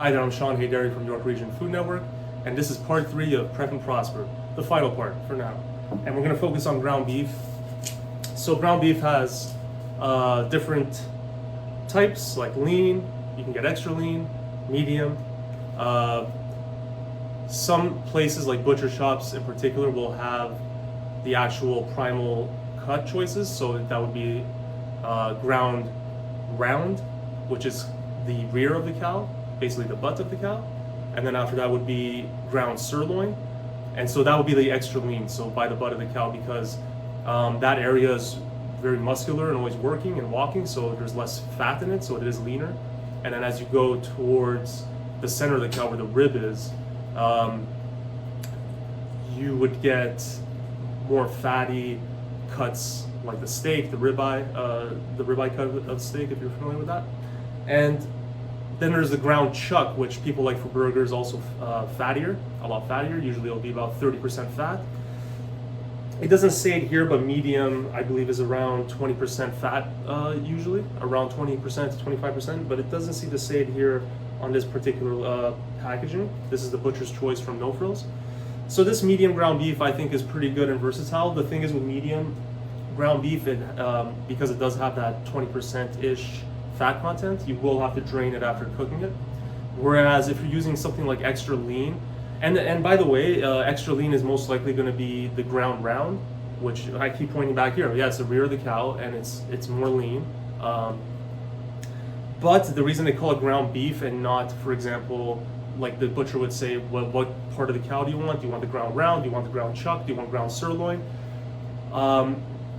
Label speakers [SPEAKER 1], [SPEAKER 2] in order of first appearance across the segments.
[SPEAKER 1] Hi there, I'm Sean Haydary from York Region Food Network, and this is part 3 of Prep and Prosper, the final part for now. And we're going to focus on ground beef. So ground beef has different types, like lean, you can get extra lean, medium. Some places like butcher shops in particular will have the actual primal cut choices, so that would be ground round, which is the rear of the cow, basically the butt of the cow, and then after that would be ground sirloin, and so that would be the extra lean, so by the butt of the cow, because that area is very muscular and always working and walking, so there's less fat in it, so it is leaner. And then as you go towards the center of the cow where the rib is, you would get more fatty cuts like the steak, the ribeye cut of steak, if you're familiar with that. And then there's the ground chuck, which people like for burgers, also fattier, a lot fattier. Usually it'll be about 30% fat. It doesn't say it here, but medium, I believe, is around 20% fat, usually, around 20% to 25%, but it doesn't seem to say it here on this particular packaging. This is the Butcher's Choice from No Frills. So this medium ground beef, I think, is pretty good and versatile. The thing is with medium ground beef, because it does have that 20%-ish fat content, you will have to drain it after cooking it. Whereas if you're using something like extra lean, and by the way, extra lean is most likely going to be the ground round, which I keep pointing back here. Yeah, it's the rear of the cow, and it's more lean. But the reason they call it ground beef and not, for example, like the butcher would say, what part of the cow do you want? Do you want the ground round? Do you want the ground chuck? Do you want ground sirloin?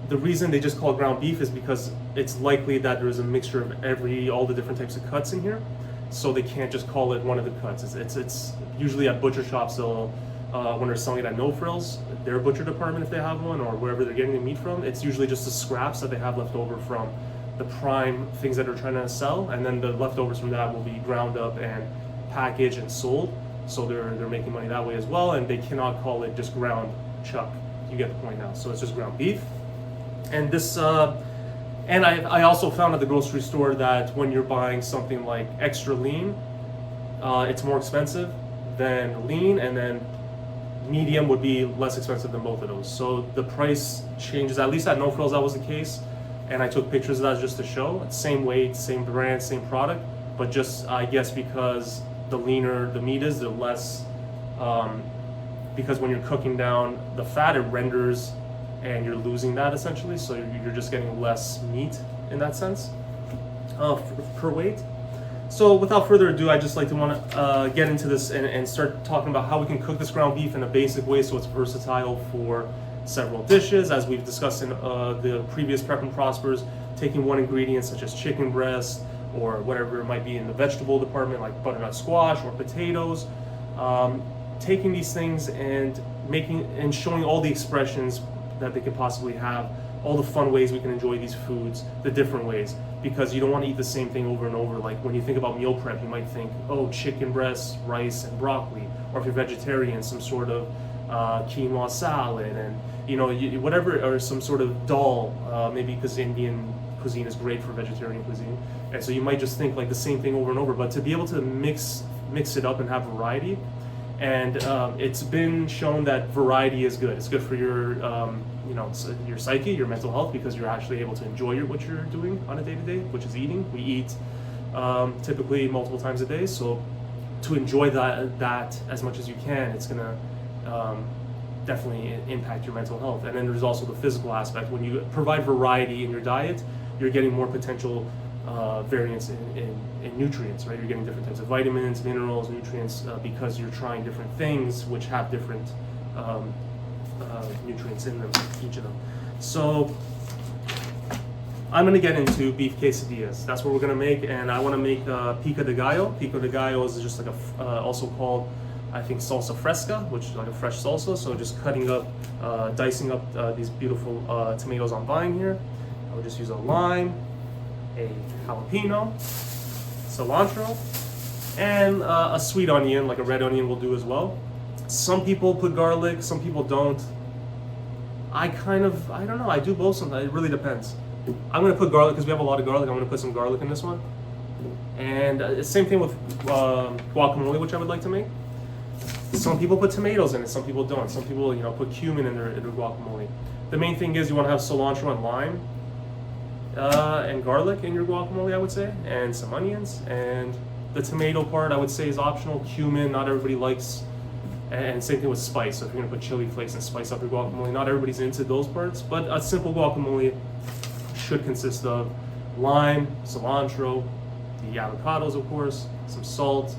[SPEAKER 1] The reason they just call it ground beef is because it's likely that there's a mixture of all the different types of cuts in here, so they can't just call it one of the cuts. It's usually at butcher shops, they'll when they're selling it at No Frills, their butcher department, if they have one, or wherever they're getting the meat from, it's usually just the scraps that they have left over from the prime things that they're trying to sell, and then the leftovers from that will be ground up and packaged and sold. So they're making money that way as well, and they cannot call it just ground chuck. You get the point now. So it's just ground beef. And this, and I also found at the grocery store that when you're buying something like extra lean, it's more expensive than lean, and then medium would be less expensive than both of those. So the price changes, at least at No Frills that was the case, and I took pictures of that just to show. It's same weight, same brand, same product, but just, I guess, because the leaner the meat is, the less, because when you're cooking down the fat, it renders and you're losing that essentially, so you're just getting less meat in that sense per weight. So without further ado, I just like to want to get into this and start talking about how we can cook this ground beef in a basic way so it's versatile for several dishes, as we've discussed in the previous Prep and Prospers, taking one ingredient such as chicken breast or whatever it might be in the vegetable department like butternut squash or potatoes, taking these things and showing all the expressions that they could possibly have, all the fun ways we can enjoy these foods, the different ways, because you don't want to eat the same thing over and over. Like when you think about meal prep, you might think, oh, chicken breast, rice, and broccoli, or if you're vegetarian, some sort of quinoa salad, and whatever, or some sort of dal, maybe because Indian cuisine is great for vegetarian cuisine, and so you might just think like the same thing over and over. But to be able to mix it up and have variety. And it's been shown that variety is good. It's good for your, your psyche, your mental health, because you're actually able to enjoy what you're doing on a day-to-day, which is eating. We eat typically multiple times a day, so to enjoy that as much as you can, it's gonna definitely impact your mental health. And then there's also the physical aspect. When you provide variety in your diet, you're getting more potential variance in nutrients, right? You're getting different types of vitamins, minerals, nutrients, because you're trying different things which have different nutrients in them, each of them. So I'm going to get into beef quesadillas. That's what we're going to make, and I want to make pico de gallo. Pico de gallo is just like also called, I think, salsa fresca, which is like a fresh salsa. So just cutting up, dicing up these beautiful tomatoes I'm buying here. I would just use a lime, a jalapeno, cilantro, and a sweet onion, like a red onion will do as well. Some people put garlic, some people don't. I don't know, I do both sometimes, it really depends. I'm gonna put garlic because we have a lot of garlic. I'm gonna put some garlic in this one. And same thing with guacamole, which I would like to make. Some people put tomatoes in it, some people don't. Some people, put cumin in their guacamole. The main thing is you want to have cilantro and lime and garlic in your guacamole, I would say, and some onions. And the tomato part, I would say, is optional. Cumin, not everybody likes. And same thing with spice. So if you're gonna put chili flakes and spice up your guacamole, not everybody's into those parts. But a simple guacamole should consist of lime, cilantro, the avocados, of course, some salt,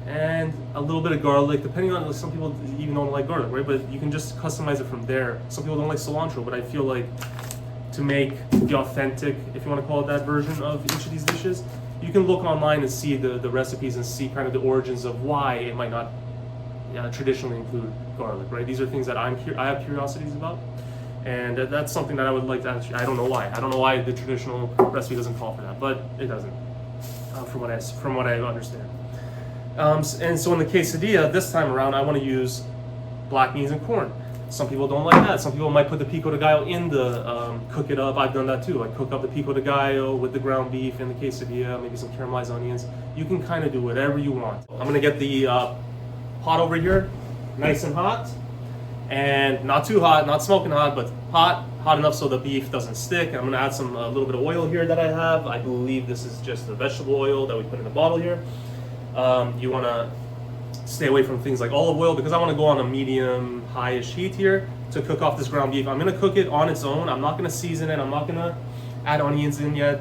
[SPEAKER 1] and a little bit of garlic, depending on, some people even don't like garlic, right? But you can just customize it from there. Some people don't like cilantro, but I feel like to make the authentic, if you want to call it that, version of each of these dishes, you can look online and see the recipes and see kind of the origins of why it might not traditionally include garlic, right? These are things that I have curiosities about, and that's something that I would like to actually, I don't know why the traditional recipe doesn't call for that, but it doesn't, from what I understand. And so in the quesadilla, this time around, I want to use black beans and corn. Some people don't like that. Some people might put the pico de gallo in the, cook it up. I've done that too. I cook up the pico de gallo with the ground beef and the quesadilla, maybe some caramelized onions. You can kind of do whatever you want. I'm going to get the pot over here, nice and hot. And not too hot, not smoking hot, but hot enough so the beef doesn't stick. I'm going to add a little bit of oil here that I have. I believe this is just the vegetable oil that we put in the bottle here. You want to stay away from things like olive oil because I want to go on a medium high-ish heat here to cook off this ground beef. I'm going to cook it on its own. I'm not going to season it. I'm not going to add onions in yet.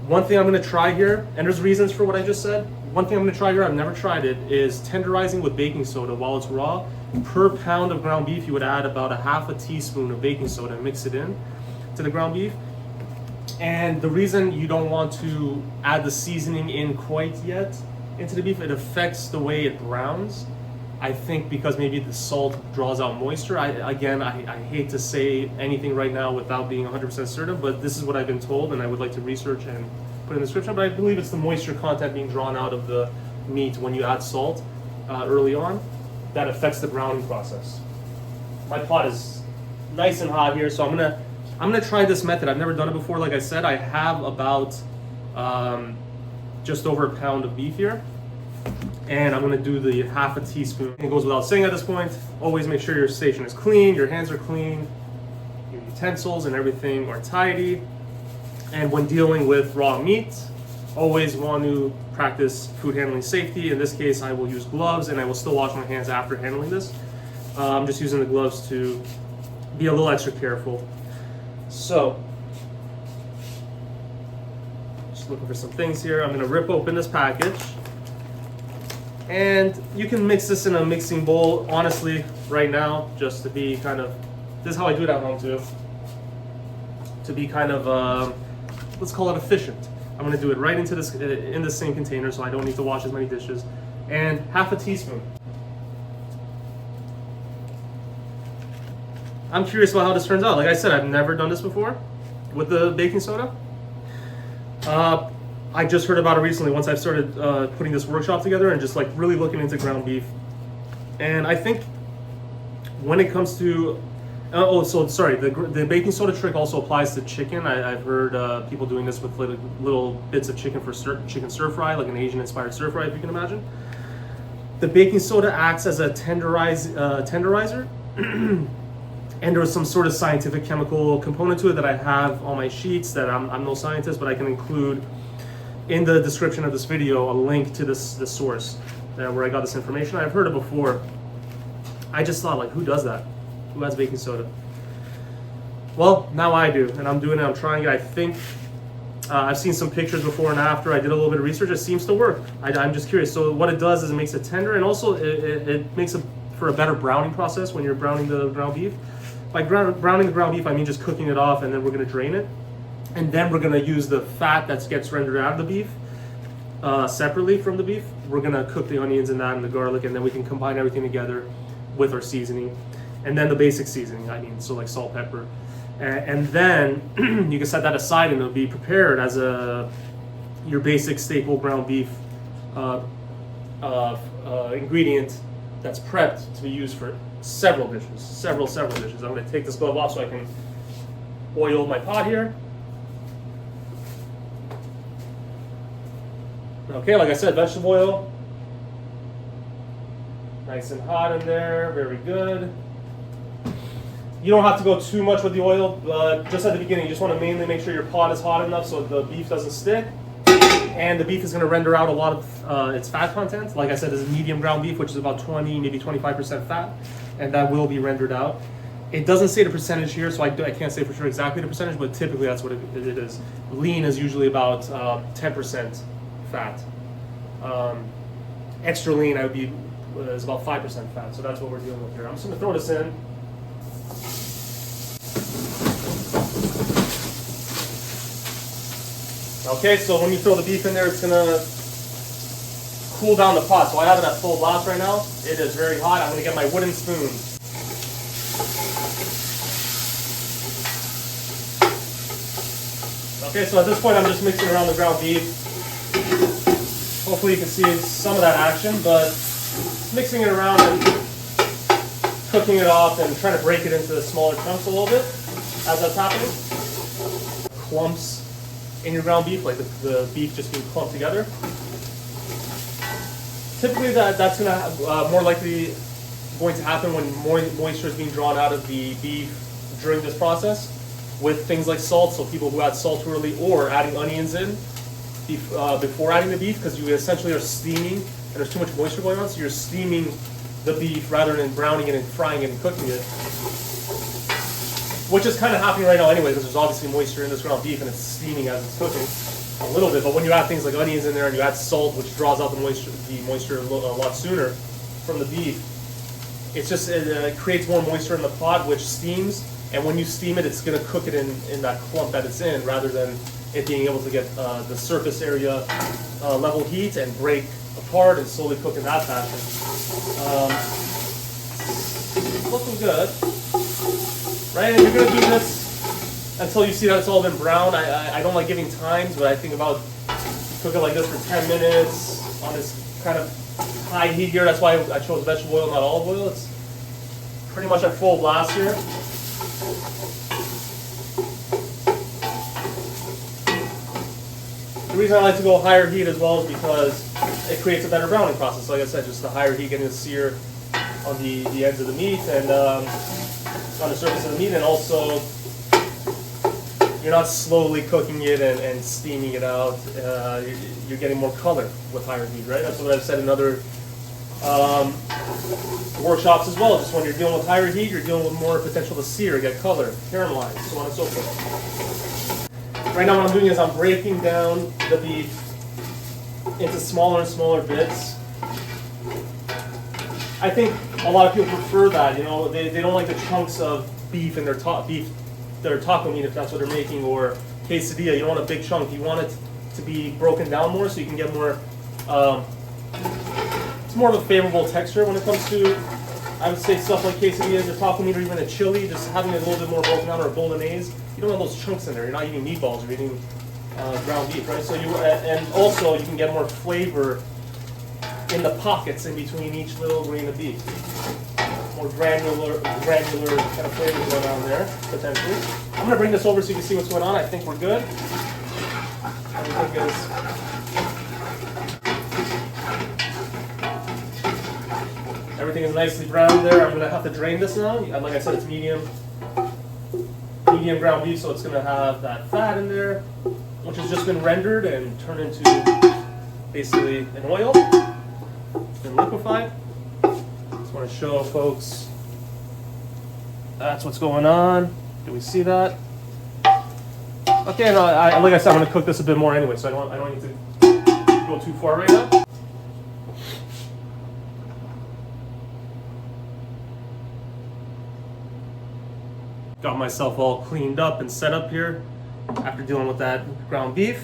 [SPEAKER 1] One thing I'm going to try here, and there's reasons for what I just said. One thing I'm going to try here, I've never tried it, is tenderizing with baking soda while it's raw. Per pound of ground beef, you would add about a half a teaspoon of baking soda and mix it in to the ground beef. And the reason you don't want to add the seasoning in quite yet into the beef, it affects the way it browns. I think because maybe the salt draws out moisture. I hate to say anything right now without being 100% certain, but this is what I've been told, and I would like to research and put in the description. But I believe it's the moisture content being drawn out of the meat when you add salt early on that affects the browning process. My pot is nice and hot here, so I'm gonna try this method. I've never done it before. Like I said, I have about just over a pound of beef here, and I'm going to do the half a teaspoon. It goes without saying at this point, always make sure your station is clean, your hands are clean, your utensils and everything are tidy. And when dealing with raw meat, always want to practice food handling safety. In this case, I will use gloves, and I will still wash my hands after handling this. I'm just using the gloves to be a little extra careful. So looking for some things here. I'm going to rip open this package, and you can mix this in a mixing bowl, honestly, right now, just to be kind of, this is how I do it at home too, to be kind of, let's call it efficient. I'm going to do it right into this, in the same container, so I don't need to wash as many dishes, and half a teaspoon. I'm curious about how this turns out. Like I said, I've never done this before with the baking soda. I just heard about it recently once I've started putting this workshop together and just like really looking into ground beef. And I think when it comes to, the baking soda trick also applies to chicken. I've heard people doing this with little bits of chicken for chicken stir fry, like an Asian inspired stir fry, if you can imagine. The baking soda acts as a tenderizer. And there was some sort of scientific chemical component to it that I have on my sheets that I'm no scientist, but I can include in the description of this video a link to this source where I got this information. I've heard it before. I just thought, like, who does that? Who has baking soda? Well, now I do, and I'm doing it. I'm trying it. I think I've seen some pictures before and after. I did a little bit of research. It seems to work. I'm just curious. So what it does is it makes it tender, and also it makes it for a better browning process when you're browning the ground beef. By browning the ground beef, I mean just cooking it off, and then we're going to drain it. And then we're going to use the fat that gets rendered out of the beef separately from the beef. We're going to cook the onions and that and the garlic, and then we can combine everything together with our seasoning. And then the basic seasoning, so like salt, pepper. And then you can set that aside, and it'll be prepared as your basic staple ground beef ingredient that's prepped to be used for several dishes. I'm going to take this glove off so I can oil my pot here. Okay, like I said, vegetable oil. Nice and hot in there, very good. You don't have to go too much with the oil, just at the beginning. You just want to mainly make sure your pot is hot enough so the beef doesn't stick. And the beef is going to render out a lot of its fat content. Like I said, this is medium ground beef, which is about 20, maybe 25% fat, and that will be rendered out. It doesn't say the percentage here, so I can't say for sure exactly the percentage, but typically that's what it is. Lean is usually about 10% fat. Extra lean is about 5% fat, so that's what we're dealing with here. I'm just going to throw this in. Okay, so when you throw the beef in there, it's gonna cool down the pot. So I have it at full blast right now. It is very hot. I'm gonna get my wooden spoon. Okay, so at this point I'm just mixing around the ground beef. Hopefully you can see some of that action, but mixing it around and cooking it off and trying to break it into smaller chunks a little bit as that's happening. Clumps in your ground beef, like the beef just being clumped together. Typically that's going to more likely going to happen when moisture is being drawn out of the beef during this process with things like salt. So people who add salt too early or adding onions in before adding the beef, because you essentially are steaming and there's too much moisture going on, so you're steaming the beef rather than browning it and frying it and cooking it. Which is kind of happening right now anyway, because there's obviously moisture in this ground beef and it's steaming as it's cooking a little bit. But when you add things like onions in there and you add salt, which draws out the moisture a lot sooner from the beef, it creates more moisture in the pot, which steams. And when you steam it, it's going to cook it in that clump that it's in, rather than it being able to get the surface area level heat and break apart and slowly cook in that fashion. Looking good. Right, and you're going to do this until you see that it's all been brown. I don't like giving times, but I think about cook it like this for 10 minutes on this kind of high heat here. That's why I chose vegetable oil, not olive oil. It's pretty much at full blast here. The reason I like to go higher heat as well is because it creates a better browning process. Like I said, just the higher heat getting to sear on the ends of the meat and on the surface of the meat, and also you're not slowly cooking it and steaming it out. You're getting more color with higher heat, right? That's what I've said in other workshops as well. Just when you're dealing with higher heat, you're dealing with more potential to sear, get color, caramelize, so on and so forth. Right now what I'm doing is I'm breaking down the beef into smaller and smaller bits. I think a lot of people prefer that. You know, they don't like the chunks of beef in their taco meat, if that's what they're making, or quesadilla. You don't want a big chunk. You want it to be broken down more, so you can get more. It's more of a favorable texture when it comes to, I would say, stuff like quesadillas or taco meat, or even a chili. Just having it a little bit more broken down, or a bolognese. You don't want those chunks in there. You're not eating meatballs. You're eating ground beef, right? So and also you can get more flavor in the pockets in between each little grain of beef. More granular kind of flavor going on there, potentially. I'm going to bring this over so you can see what's going on. I think we're good. Everything is nicely browned there. I'm going to have to drain this now. Like I said, it's medium ground beef, so it's going to have that fat in there, which has just been rendered and turned into basically an oil. It's been liquefied. Just want to show folks that's what's going on. Do we see that? Okay, no, like I said, I'm going to cook this a bit more anyway, so I don't need to go too far right now. Got myself all cleaned up and set up here after dealing with that ground beef.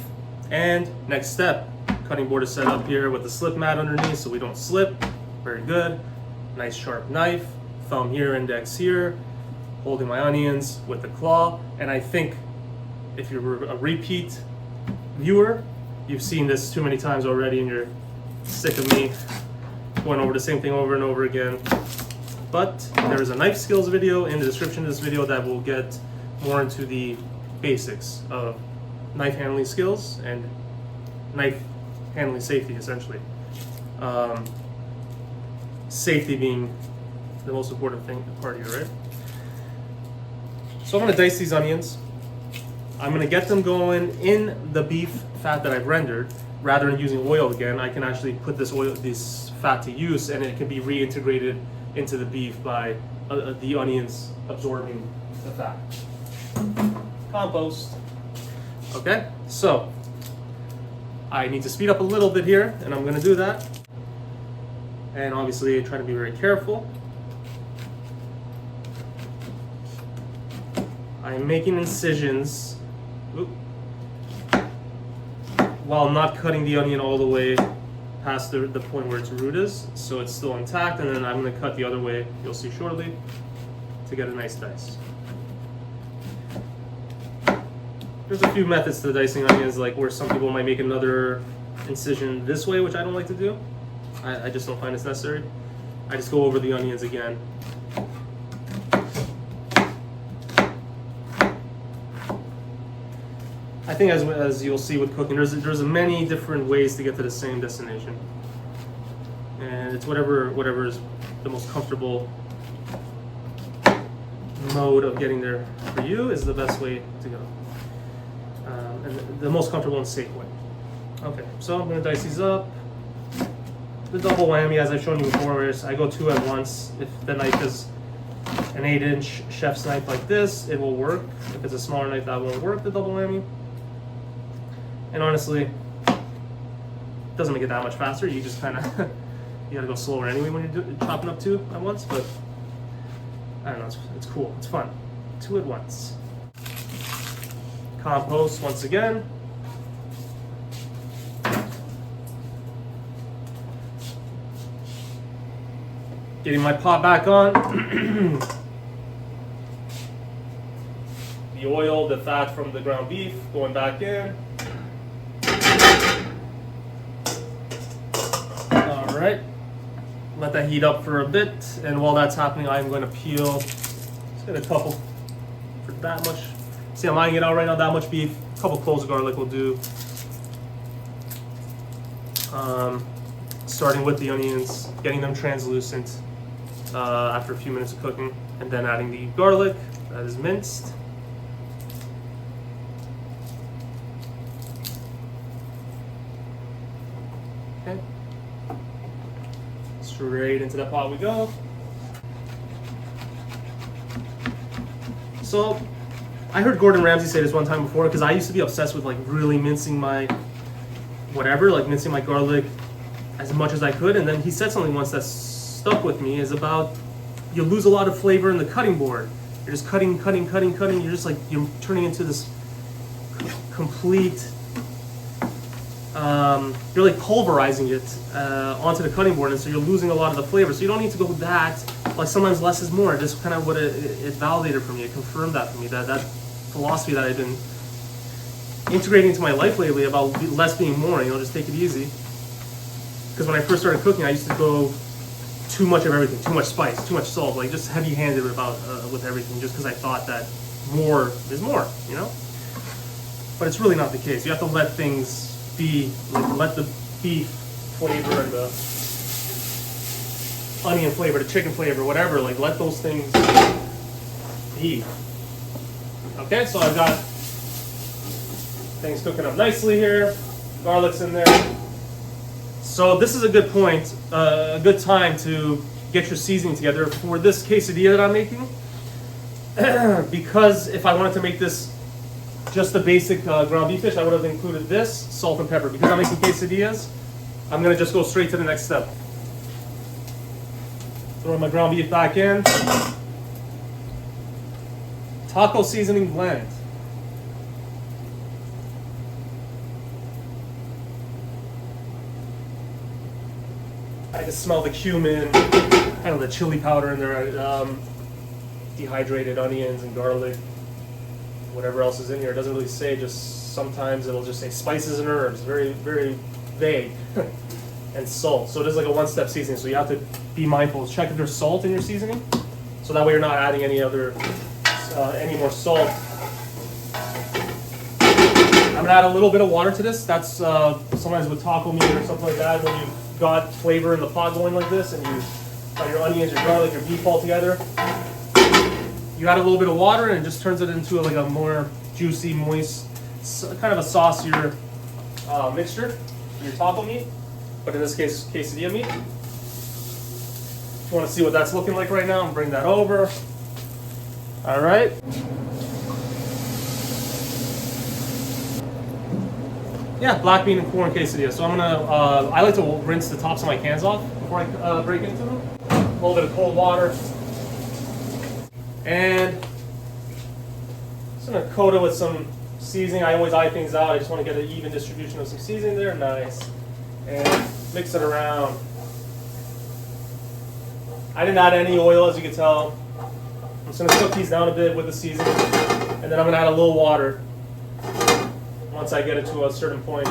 [SPEAKER 1] And next step, cutting board is set up here with the slip mat underneath so we don't slip. Very good. Nice sharp knife, thumb here, index here, holding my onions with the claw. And I think if you're a repeat viewer, you've seen this too many times already and you're sick of me going over the same thing over and over again. But there is a knife skills video in the description of this video that will get more into the basics of knife handling skills and knife handling safety essentially. Safety being the most important part here, right? So I'm gonna dice these onions. I'm gonna get them going in the beef fat that I've rendered. Rather than using oil again, I can actually put this fat to use, and it can be reintegrated into the beef by the onions absorbing the fat. Compost. Okay, so I need to speed up a little bit here, and I'm gonna do that. And obviously try to be very careful. I'm making incisions while not cutting the onion all the way past the point where its root is, so it's still intact, and then I'm going to cut the other way, you'll see shortly, to get a nice dice. There's a few methods to dicing onions, like where some people might make another incision this way, which I don't like to do. I just don't find it's necessary. I just go over the onions again. I think as you'll see with cooking, there's many different ways to get to the same destination, and it's whatever is the most comfortable mode of getting there for you is the best way to go, and the most comfortable and safe way. Okay, so I'm gonna dice these up. The double whammy, as I've shown you before, is I go 2 at once. If the knife is an 8-inch chef's knife like this, it will work. If it's a smaller knife, that won't work, the double whammy. And honestly, it doesn't make it that much faster. You just kind of, you gotta go slower anyway when you're chopping up 2 at once, but I don't know, it's cool, it's fun. 2 at once. Compost once again. Getting my pot back on. The oil, the fat from the ground beef going back in. Alright, let that heat up for a bit, and while that's happening, I'm going to peel, just get a couple for that much. See, I'm eyeing it out right now, that much beef, a couple cloves of garlic will do. Starting with the onions, getting them translucent after a few minutes of cooking, and then adding the garlic that is minced. Okay. Straight into that pot we go. So, I heard Gordon Ramsay say this one time before, because I used to be obsessed with like really mincing my whatever, like mincing my garlic as much as I could, and then he said something once that stuck with me, is about you lose a lot of flavor in the cutting board. You're just cutting, you're just like, you're turning into this complete, you're like pulverizing it onto the cutting board, and so you're losing a lot of the flavor. So you don't need to go that, like sometimes less is more. Just kind of what it validated for me, it confirmed that for me, that philosophy that I've been integrating into my life lately about less being more, just take it easy. Because when I first started cooking, I used to go too much of everything, too much spice, too much salt, like just heavy-handed with everything, just because I thought that more is more, But it's really not the case. You have to let things be, like let the beef flavor and the onion flavor, the chicken flavor, whatever, like let those things be. Okay, so I've got things cooking up nicely here. Garlic's in there. So this is a good point, a good time to get your seasoning together for this quesadilla that I'm making. Because if I wanted to make this just the basic ground beef dish, I would have included this, salt and pepper. Because I'm making quesadillas, I'm going to just go straight to the next step. Throw my ground beef back in. Taco seasoning blend. I can smell the cumin, kind of the chili powder in there, dehydrated onions and garlic, whatever else is in here. It doesn't really say, just sometimes it'll just say spices and herbs, very, very vague, and salt. So it is like a one-step seasoning, so you have to be mindful. Check if there's salt in your seasoning, so that way you're not adding any more salt. I'm gonna gonna add a little bit of water to this. That's sometimes with taco meat or something like that, when you've got flavor in the pot going like this and you've got your onions, your garlic, your beef all together. You add a little bit of water and it just turns it into like a more juicy, moist, kind of a saucier mixture for your taco meat, but in this case, quesadilla meat. If you want to see what that's looking like right now, and bring that over. All right. Yeah, black bean and corn quesadilla. So I'm gonna, I like to rinse the tops of my cans off before I break into them. A little bit of cold water. And just gonna coat it with some seasoning. I always eye things out. I just want to get an even distribution of some seasoning there. Nice. And mix it around. I didn't add any oil, as you can tell. I'm just gonna cook these down a bit with the seasoning, and then I'm gonna add a little water once I get it to a certain point.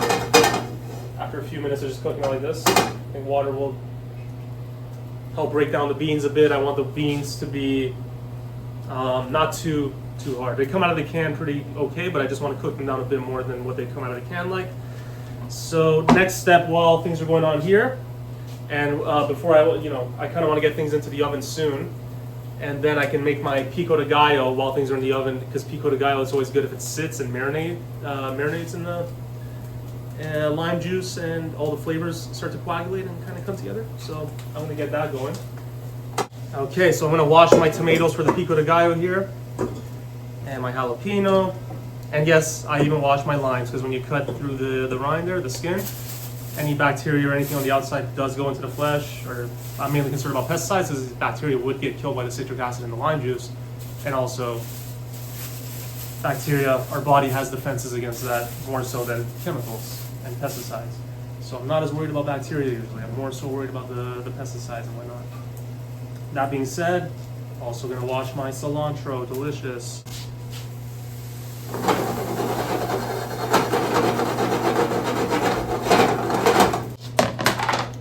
[SPEAKER 1] After a few minutes of just cooking it like this, I think water will help break down the beans a bit. I want the beans to be not too hard. They come out of the can pretty okay, but I just want to cook them down a bit more than what they come out of the can like. So next step, while things are going on here, and before I kind of want to get things into the oven soon, and then I can make my pico de gallo while things are in the oven, because pico de gallo is always good if it sits and marinates in the lime juice, and all the flavors start to coagulate and kind of come together. So I'm gonna get that going. Okay, so I'm gonna wash my tomatoes for the pico de gallo here, and my jalapeno, and yes, I even wash my limes, because when you cut through the rind there, the skin, any bacteria or anything on the outside does go into the flesh. Or I'm mainly concerned about pesticides, because bacteria would get killed by the citric acid in the lime juice, and also bacteria, our body has defenses against that more so than chemicals and pesticides. So I'm not as worried about bacteria usually. I'm more so worried about the pesticides and whatnot. That being said, also gonna wash my cilantro, delicious.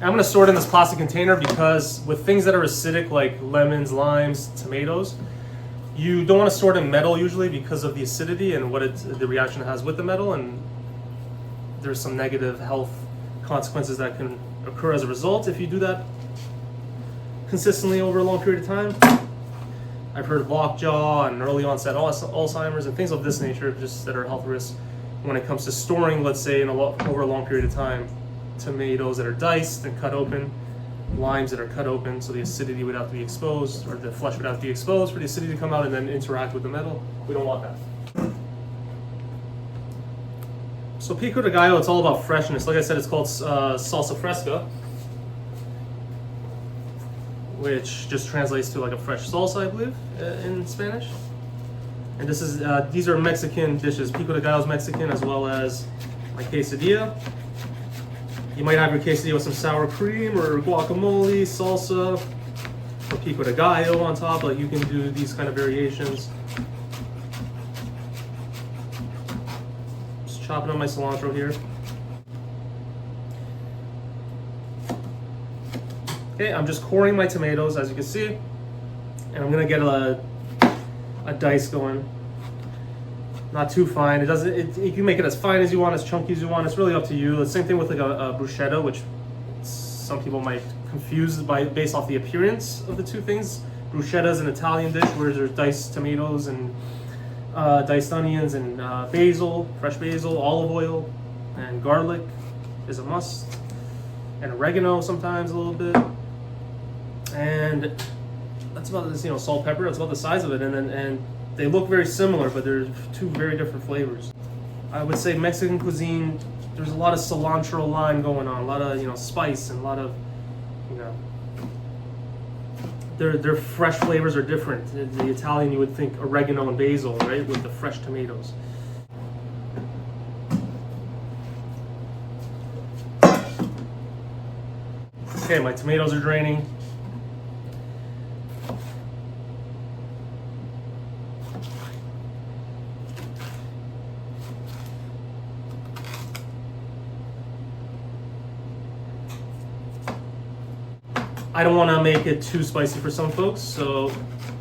[SPEAKER 1] I'm gonna store it in this plastic container, because with things that are acidic like lemons, limes, tomatoes, you don't want to store it in metal usually because of the acidity and the reaction it has with the metal, and there's some negative health consequences that can occur as a result if you do that consistently over a long period of time. I've heard of lockjaw and early onset Alzheimer's and things of this nature, just that are health risks when it comes to storing, let's say, over a long period of time, tomatoes that are diced and cut open, limes that are cut open, so the acidity would have to be exposed, or the flesh would have to be exposed for the acidity to come out and then interact with the metal. We don't want that. So pico de gallo, it's all about freshness. Like I said, it's called salsa fresca, which just translates to like a fresh salsa, I believe, in Spanish. And this is these are Mexican dishes. Pico de gallo is Mexican, as well as my quesadilla. You might have your quesadilla with some sour cream or guacamole, salsa, or pico de gallo on top. Like, you can do these kind of variations. Just chopping up my cilantro here. Okay, I'm just coring my tomatoes, as you can see, and I'm gonna get a dice going. Not too fine. You can make it as fine as you want, as chunky as you want. It's really up to you. The same thing with like a bruschetta, which some people might confuse based off the appearance of the two things. Bruschetta is an Italian dish where there's diced tomatoes and diced onions and basil, fresh basil, olive oil, and garlic is a must, and oregano sometimes a little bit. And that's about this, salt, pepper. That's about the size of it, and they look very similar, but they're two very different flavors. I would say Mexican cuisine, there's a lot of cilantro lime going on, a lot of spice, and a lot of their fresh flavors are different. The Italian, you would think oregano and basil, right, with the fresh tomatoes. Okay, my tomatoes are draining. I don't want to make it too spicy for some folks,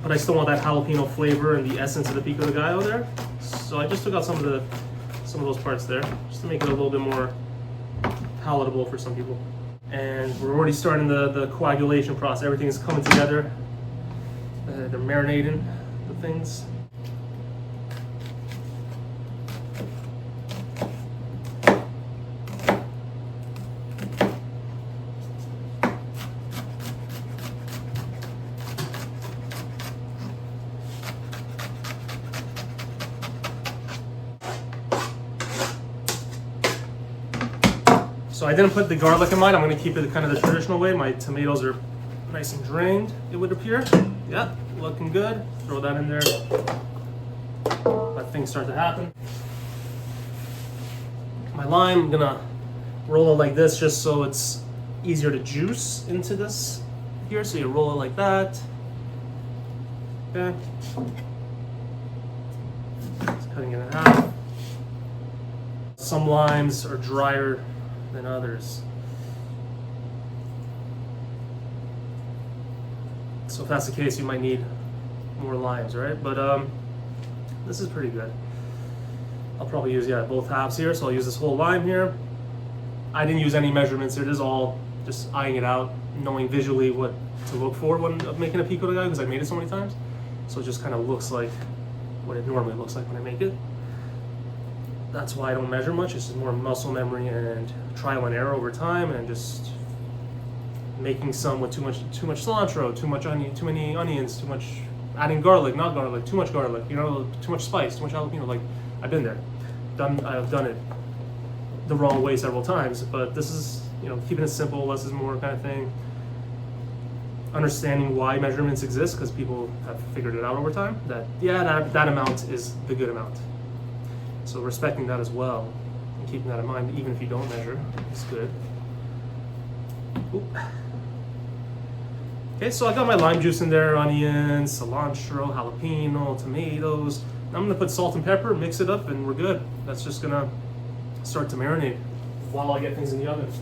[SPEAKER 1] but I still want that jalapeno flavor and the essence of the pico de gallo there. So I just took out some of the some of those parts there, just to make it a little bit more palatable for some people. And we're already starting the coagulation process. Everything's coming together. They're marinating the things. So I didn't put the garlic in mine. I'm going to keep it kind of the traditional way. My tomatoes are nice and drained, it would appear. Yeah, looking good. Throw that in there. Let things start to happen. My lime, I'm going to roll it like this just so it's easier to juice into this here. So you roll it like that. Okay. Just cutting it in half. Some limes are drier than others. So if that's the case, you might need more limes, right? But this is pretty good. I'll probably use, yeah, both halves here. So I'll use this whole lime here. I didn't use any measurements. It is all just eyeing it out, knowing visually what to look for when making a pico de gallo, because I made it so many times. So it just kind of looks like what it normally looks like when I make it. That's why I don't measure much. It's just more muscle memory and trial and error over time, and just making some with too much cilantro, too many onions, too much adding garlic, not garlic, too much garlic, you know, too much spice, too much jalapeno. Like, I've been there, I've done it the wrong way several times. But this is, you know, keeping it simple, less is more kind of thing. Understanding why measurements exist, because people have figured it out over time. That that amount is the good amount. So respecting that as well, and keeping that in mind, even if you don't measure, it's good. Oop. Okay, so I got my lime juice in there, onions, cilantro, jalapeno, tomatoes. I'm gonna put salt and pepper, mix it up, and we're good. That's just gonna start to marinate while I get things in the oven.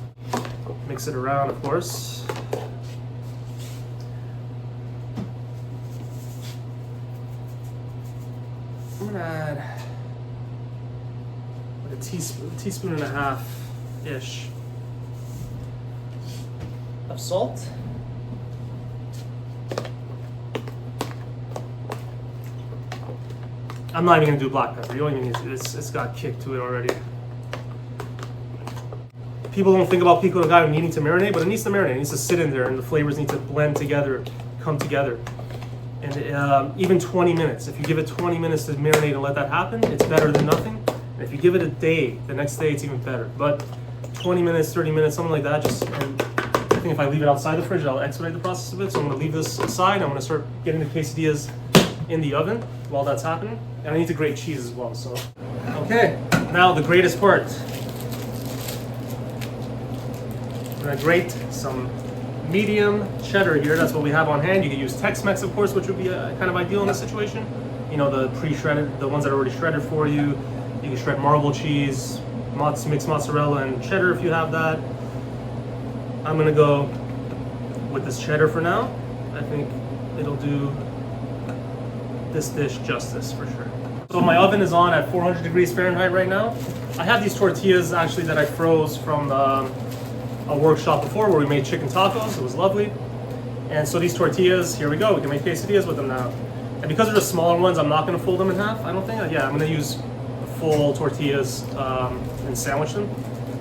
[SPEAKER 1] Mix it around, of course. I'm gonna add a teaspoon and a half-ish of salt. I'm not even gonna do black pepper. You don't even need to. It's got kick to it already. People don't think about pico de gallo needing to marinate, but it needs to marinate. It needs to sit in there, and the flavors need to blend together, come together. And even 20 minutes. If you give it 20 minutes to marinate and let that happen, it's better than nothing. And if you give it a day, the next day it's even better. But 20 minutes, 30 minutes, something like that, and I think if I leave it outside the fridge, I'll expedite the process a bit. So I'm gonna leave this aside. I'm gonna start getting the quesadillas in the oven while that's happening. And I need to grate cheese as well, so. Okay, now the greatest part. I'm gonna grate some medium cheddar here. That's what we have on hand. You can use Tex-Mex, of course, which would be kind of ideal in this situation. You know, the pre-shredded, the ones that are already shredded for you. You can shred marble cheese, mixed mozzarella and cheddar if you have that. I'm gonna go with this cheddar for now. I think it'll do this dish justice for sure. So my oven is on at 400 degrees Fahrenheit right now. I have these tortillas actually that I froze from a workshop before where we made chicken tacos. It was lovely. And so these tortillas, here we go. We can make quesadillas with them now. And because they're the smaller ones, I'm not gonna fold them in half, I don't think. Yeah, I'm gonna use full tortillas and sandwich them.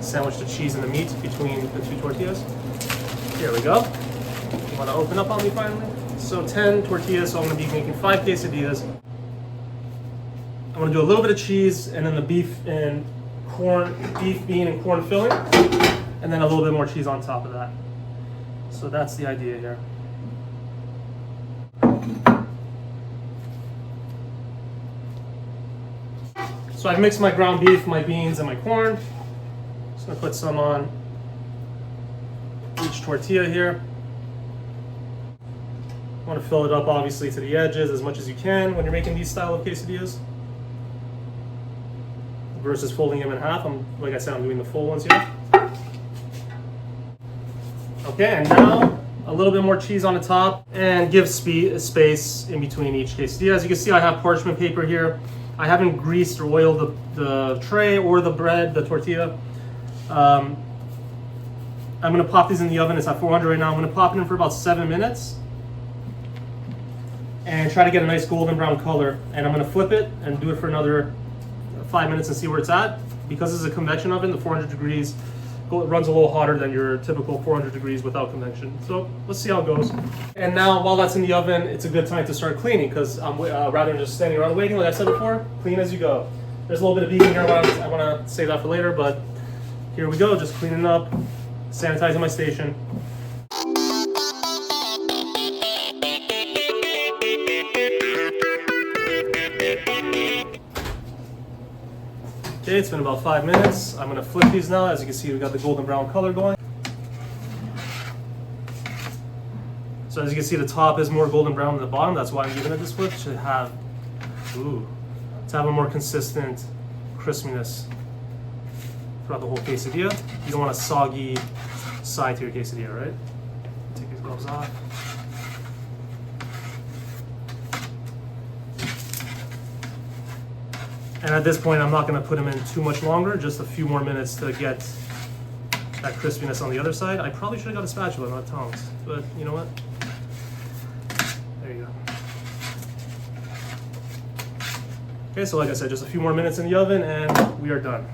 [SPEAKER 1] Sandwich the cheese and the meat between the two tortillas. Here we go. You wanna open up on me finally? So 10 tortillas, so I'm gonna be making 5 quesadillas. I'm gonna do a little bit of cheese and then the beef, bean, and corn filling, and then a little bit more cheese on top of that. So that's the idea here. So I've mixed my ground beef, my beans, and my corn. Just gonna put some on each tortilla here. You want to fill it up obviously to the edges as much as you can when you're making these style of quesadillas. Versus folding them in half. Like I said, I'm doing the full ones here. Okay, and now a little bit more cheese on the top and give space in between each quesadilla. As you can see, I have parchment paper here. I haven't greased or oiled the tray or the bread, the tortilla. I'm gonna pop these in the oven. It's at 400 right now. I'm gonna pop it in for about 7 minutes and try to get a nice golden brown color. And I'm gonna flip it and do it for another 5 minutes and see where it's at. Because this is a convection oven, the 400 degrees it runs a little hotter than your typical 400 degrees without convection. So let's see how it goes. And now while that's in the oven, it's a good time to start cleaning because I'm rather than just standing around waiting, like I said before, clean as you go. There's a little bit of beating here. I want to save that for later, but here we go, just cleaning up, sanitizing my station. Okay, it's been about 5 minutes. I'm gonna flip these now. As you can see, we got the golden brown color going. So as you can see, the top is more golden brown than the bottom. That's why I'm giving it this flip to have a more consistent crispiness throughout the whole quesadilla. You don't want a soggy side to your quesadilla, right? Take these gloves off. And at this point, I'm not going to put them in too much longer, just a few more minutes to get that crispiness on the other side. I probably should have got a spatula, not tongs, but you know what? There you go. Okay, so like I said, just a few more minutes in the oven and we are done.